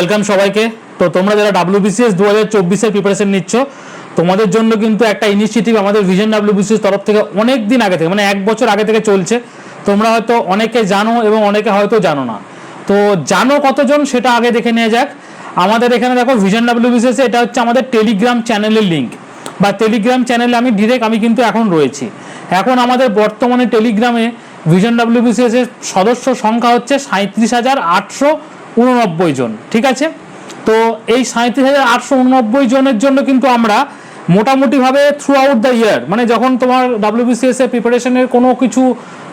Welcome সবাইকে। তো তোমরা যারা WBCS 2024 এর প্রিপারেশন নিচ্ছ, তোমাদের জন্য কিন্তু একটা ইনিশিয়েটিভ আমাদের ভিশন WBCS তরফ থেকে অনেক দিন আগে থেকে, মানে 1 বছর আগে থেকে চলছে। তোমরা হয়তো অনেকে জানো এবং অনেকে হয়তো জানো না। তো জানো কতজন সেটা আগে দেখে নিয়ে যাক। আমাদের এখানে দেখো ভিশন WBCS, এটা হচ্ছে আমাদের টেলিগ্রাম চ্যানেলের লিঙ্ক, বা টেলিগ্রাম চ্যানেলে আমি কিন্তু এখন রয়েছি। এখন আমাদের বর্তমানে টেলিগ্রামে ভিশন WBCS এর সদস্য সংখ্যা হচ্ছে 37,889 জন। ঠিক আছে, তো এই 37,889 জনের জন্য কিন্তু আমরা মোটামুটিভাবে থ্রু আউট দ্য ইয়ার, মানে যখন তোমার WBCS এর প্রিপারেশনের কোনো কিছু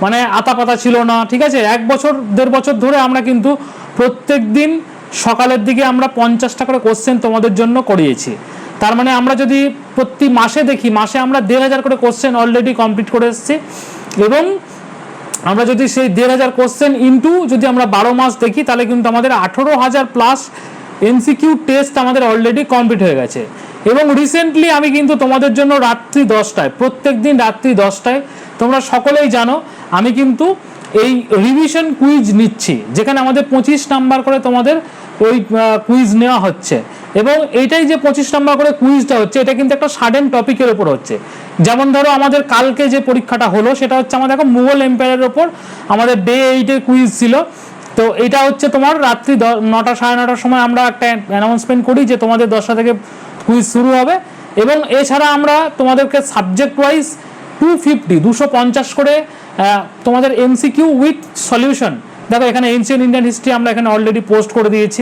মানে আতাপাতা ছিল না, ঠিক আছে, 1 বছর 1.5 বছর ধরে আমরা কিন্তু প্রত্যেক দিন সকালের দিকে আমরা 50টা করে কোশ্চেন তোমাদের জন্য করিয়েছি। তার মানে আমরা যদি প্রতি মাসে দেখি, মাসে আমরা 1,500 করে কোশ্চেন অলরেডি কমপ্লিট করে এসেছি। এবং আমরা যদি সেই 1,500 কোশ্চেন ইন্টু যদি আমরা 12 মাস দেখি, তাহলে কিন্তু আমাদের 18,000 প্লাস MCQ টেস্ট আমাদের অলরেডি কমপ্লিট হয়ে গেছে। এবং রিসেন্টলি আমি কিন্তু তোমাদের জন্য রাত্রি 10টায়, প্রত্যেক দিন রাত্রি 10টায়, তোমরা সকলেই জানো আমি কিন্তু এই রিভিশন কুইজ নিচ্ছি, যেখানে আমাদের 25 নাম্বার করে তোমাদের ওই কুইজ নেওয়া হচ্ছে। এবং এইটাই যে 25 নাম্বার করে কুইজটা হচ্ছে, এটা কিন্তু একটা সাডেন টপিকের উপর হচ্ছে। যেমন ধরো আমাদের কালকে যে পরীক্ষাটা হলো, সেটা হচ্ছে আমাদের এখন মুঘল এম্পায়ারের ওপর আমাদের ডে 8-এর কুইজ ছিল। তো এটা হচ্ছে তোমার রাত্রি 9টা 9:30টার সময় আমরা একটা অ্যানাউন্সমেন্ট করি যে তোমাদের 10টা থেকে কুইজ শুরু হবে। এবং এছাড়া আমরা তোমাদেরকে সাবজেক্ট ওয়াইজ 250 করে তোমাদের MCQ উইথ সলিউশন, দেখো এখানে এনশিয়েন্ট ইন্ডিয়ান হিস্ট্রি আমরা এখানে অলরেডি পোস্ট করে দিয়েছি।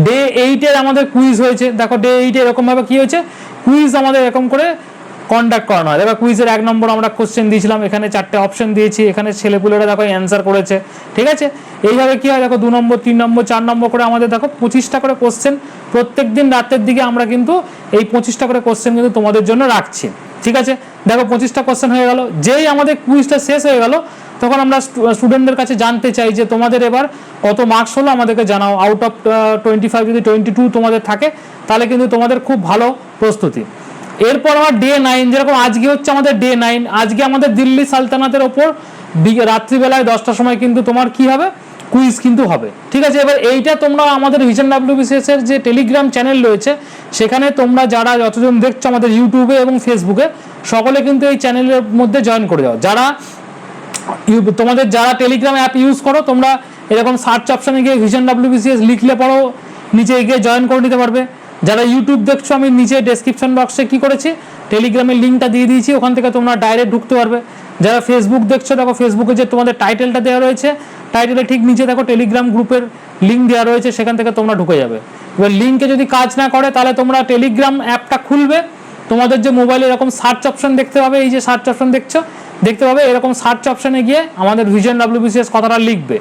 ডে 8-এর আমাদের কুইজ হয়েছে, দেখো ডে 8-এ এরকমভাবে কী হয়েছে, কুইজ আমাদের এরকম করে কন্ডাক্ট করানো হয়। এবার কুইজের 1 নম্বর আমরা কোশ্চেন দিয়েছিলাম, এখানে 4টে অপশন দিয়েছি, এখানে ছেলেপুলেরা দেখো অ্যান্সার করেছে। ঠিক আছে, এইভাবে কি হয় দেখো 2 নম্বর 3 নম্বর 4 নম্বর করে আমাদের দেখো 25টা করে কোশ্চেন প্রত্যেক দিন রাতের দিকে আমরা কিন্তু এই 25টা করে কোশ্চেন কিন্তু তোমাদের জন্য রাখছি। ঠিক আছে, দেখো 25টা কোশ্চেন হয়ে গেল। যেই আমাদের কুইজটা শেষ হয়ে গেল, তখন আমরা স্টুডেন্টদের কাছে জানতে চাই যে তোমাদের এবার কত মার্কস হলো আমাদেরকে জানাও। আউট অফ 25 যদি 22 তোমাদের থাকে, তাহলে কিন্তু তোমাদের খুব ভালো প্রস্তুতি। এরপর আমার ডে 9, যেরকম আজকে হচ্ছে আমাদের ডে 9, আজকে আমাদের দিল্লি সালতানাতের ওপর রাত্রিবেলায় 10টার সময় কিন্তু তোমার কি হবে, কুইজ কিন্তু হবে। ঠিক আছে, এবার এইটা তোমরা আমাদের ভিশন WBCS এর যে টেলিগ্রাম চ্যানেল রয়েছে, সেখানে তোমরা যারা যতজন দেখছো আমাদের ইউটিউবে এবং ফেসবুকে, সকলে কিন্তু এই চ্যানেলের মধ্যে জয়েন করে যাও। তোমাদের যারা টেলিগ্রাম অ্যাপ ইউজ করো, তোমরা এরকম সার্চ অপশানে গিয়ে ভিশন WBCS লিখলে পড়ো, নিচে গিয়ে জয়েন করে নিতে পারবে। যারা ইউটিউব দেখছো, আমি নিচে ডেসক্রিপশন বক্সে কি করেছি, টেলিগ্রামের লিঙ্কটা দিয়ে দিয়েছি, ওখান থেকে তোমরা ডাইরেক্ট ঢুকতে পারবে। যারা ফেসবুক দেখছো, দেখো ফেসবুকে যে তোমাদের টাইটেলটা দেওয়া রয়েছে, টাইটেলের ঠিক নিচে দেখো টেলিগ্রাম গ্রুপের লিঙ্ক দেওয়া রয়েছে, সেখান থেকে তোমরা ঢুকে যাবে। এবার লিঙ্কে যদি কাজ না করে, তাহলে তোমরা টেলিগ্রাম অ্যাপটা খুলবে, তোমাদের যে মোবাইলে এরকম সার্চ অপশন দেখতে পাবে, এই যে সার্চ অপশন দেখতে পাবে, এরকম সার্চ অপশনে গিয়ে আমাদের ভিশন WBCS কথাটা লিখবে,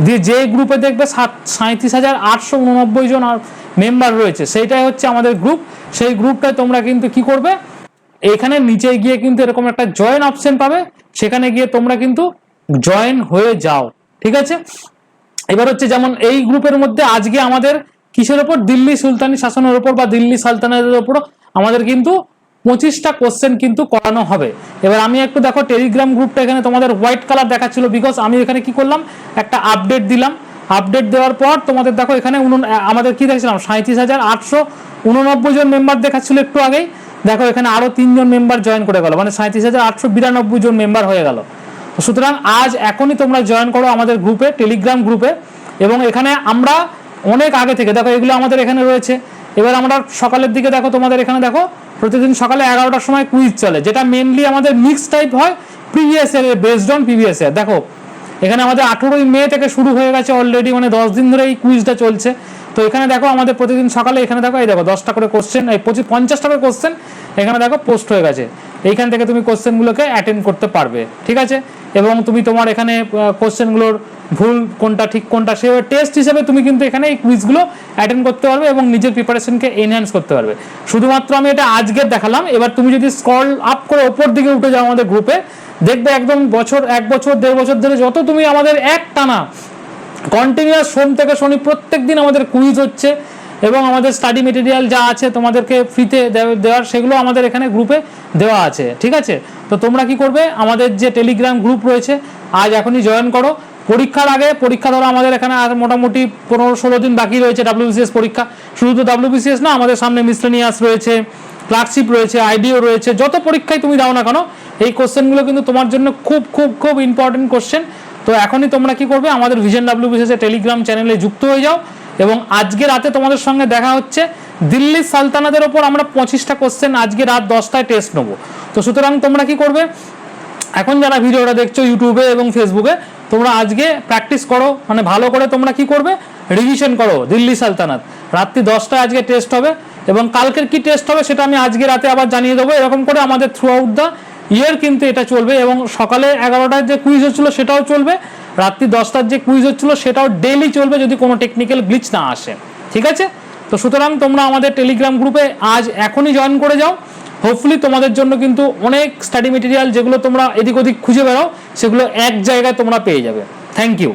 দিয়ে যে গ্রুপে দেখবে 37,889 জন মেম্বার রয়েছে, সেইটাই হচ্ছে আমাদের গ্রুপ। সেই গ্রুপটায় তোমরা কিন্তু কি করবে, এখানে নিচে গিয়ে কিন্তু এরকম একটা জয়েন অপশন পাবে, সেখানে গিয়ে তোমরা কিন্তু জয়েন হয়ে যাও। ঠিক আছে, এবার হচ্ছে যেমন এই গ্রুপের মধ্যে আজকে আমাদের কিসের ওপর, দিল্লি সুলতানি শাসনের ওপর বা দিল্লি সালতানাতের ওপর আমাদের কিন্তু 25টা কোশ্চেন কিন্তু করানো হবে। এবার আমি একটু দেখো টেলিগ্রাম গ্রুপটা এখানে তোমাদের হোয়াইট কালার দেখাচ্ছিল, বিকজ আমি এখানে কি করলাম, একটা আপডেট দিলাম। আপডেট দেওয়ার পর তোমাদের দেখো এখানে আমাদের কি দেখছিলাম, 37,889 জন মেম্বার দেখাচ্ছিল একটু আগেই। দেখো এখানে আরো 3 জন মেম্বার জয়েন করে গেল, মানে 37,892 জন মেম্বার হয়ে গেল। সুতরাং আজ এখনই তোমরা জয়েন করো আমাদের গ্রুপে, টেলিগ্রাম গ্রুপে। এবং এখানে আমরা অনেক আগে থেকে দেখো এগুলো আমাদের এখানে রয়েছে। এবার আমরা সকালের দিকে দেখো, তোমাদের এখানে দেখো প্রতিদিন সকালে 11টার সময় কুইজ চলে, যেটা মেনলি আমাদের মিক্স টাইপ হয়, previous year based on previous year. দেখো এখানে আমাদের 18ই মে থেকে শুরু হয়ে গেছে অলরেডি, মানে 10 দিন ধরে এই কুইজটা চলছে। তো এখানে দেখো আমাদের প্রতিদিন সকালে এখানে দেখো, এই দেখো 10টা করে কোশ্চেন, এই 50টা করে কোশ্চেন এখানে দেখো পোস্ট হয়ে গেছে। এইখান থেকে তুমি কোশ্চেনগুলোকে অ্যাটেন্ড করতে পারবে। ঠিক আছে, এবং তুমি তোমার এখানে কোশ্চেনগুলোর ভুল কোনটা ঠিক কোনটা, সেভাবে টেস্ট হিসেবে তুমি কিন্তু এখানে এই কুইজগুলো অ্যাটেন্ড করতে পারবে এবং নিজের প্রিপারেশনকে এনহ্যান্স করতে পারবে। শুধুমাত্র আমি এটা আজকের দেখালাম। এবার তুমি যদি স্ক্রল আপ করে ওপর দিকে উঠে যাও আমাদের গ্রুপে, দেখবে একদম 1 বছর 1.5 বছর ধরে যত তুমি আমাদের এক টানা কন্টিনিউয়াস সোম থেকে শনি প্রত্যেক দিন আমাদের কুইজ হচ্ছে, এবং আমাদের স্টাডি মেটেরিয়াল যা আছে তোমাদেরকে ফ্রিতে দেওয়ার, সেগুলো আমাদের এখানে গ্রুপে দেওয়া আছে। ঠিক আছে, তো তোমরা কি করবে, আমাদের যে টেলিগ্রাম গ্রুপ রয়েছে আজ এখনই জয়েন করো। পরীক্ষার আগে, পরীক্ষা ধরো আমাদের এখানে আর মোটামুটি 15-16 দিন বাকি রয়েছে WBCS পরীক্ষা। শুধু তো WBCS না, আমাদের সামনে মিসলেনিয়াস রয়েছে, ক্লার্কশিপ রয়েছে, আইডিও রয়েছে। যত পরীক্ষায় তুমি দাও না কেন, এই কোশ্চেনগুলো কিন্তু তোমার জন্য খুব খুব খুব ইম্পর্টেন্ট কোশ্চেন। তো এখনই তোমরা কি করবে, আমাদের ভিশন WBCS এর টেলিগ্রাম চ্যানেলে যুক্ত হয়ে যাও। এবং আজকে রাতে তোমাদের সঙ্গে দেখা হচ্ছে। দিল্লি সালতানাতের ওপর আমরা 25টা কোশ্চেন আজকে রাত 10টায় টেস্ট নেবো। তো সুতরাং তোমরা কি করবে, এখন যারা ভিডিওটা দেখছো ইউটিউবে এবং ফেসবুকে, তোমরা আজকে প্র্যাকটিস করো, মানে ভালো করে তোমরা কি করবে, রিভিশন করো। দিল্লি সালতানাত রাত্রি 10টায় আজকে টেস্ট হবে, এবং কালকের কি টেস্ট হবে সেটা আমি আজকে রাতে আবার জানিয়ে দেবো। এরকম করে আমাদের থ্রু আউট দ্য ইয়ার কিন্তু এটা চলবে। এবং সকালে 11টার যে কুইজ হচ্ছিল সেটাও চলবে, রাত্রি 10টার যে কুইজ হচ্ছিল সেটাও ডেইলি চলবে, যদি কোনো টেকনিক্যাল গ্লিচ না আসে। ঠিক আছে? তো সুতরাং তোমরা আমাদের টেলিগ্রাম গ্রুপে আজ এখনই জয়েন করে যাও। হোপফুলি তোমাদের জন্য কিন্তু অনেক স্টাডি মেটেরিয়াল যেগুলো তোমরা এদিক ওদিক খুঁজে বেড়াও, সেগুলো এক জায়গায় তোমরা পেয়ে যাবে। Thank you.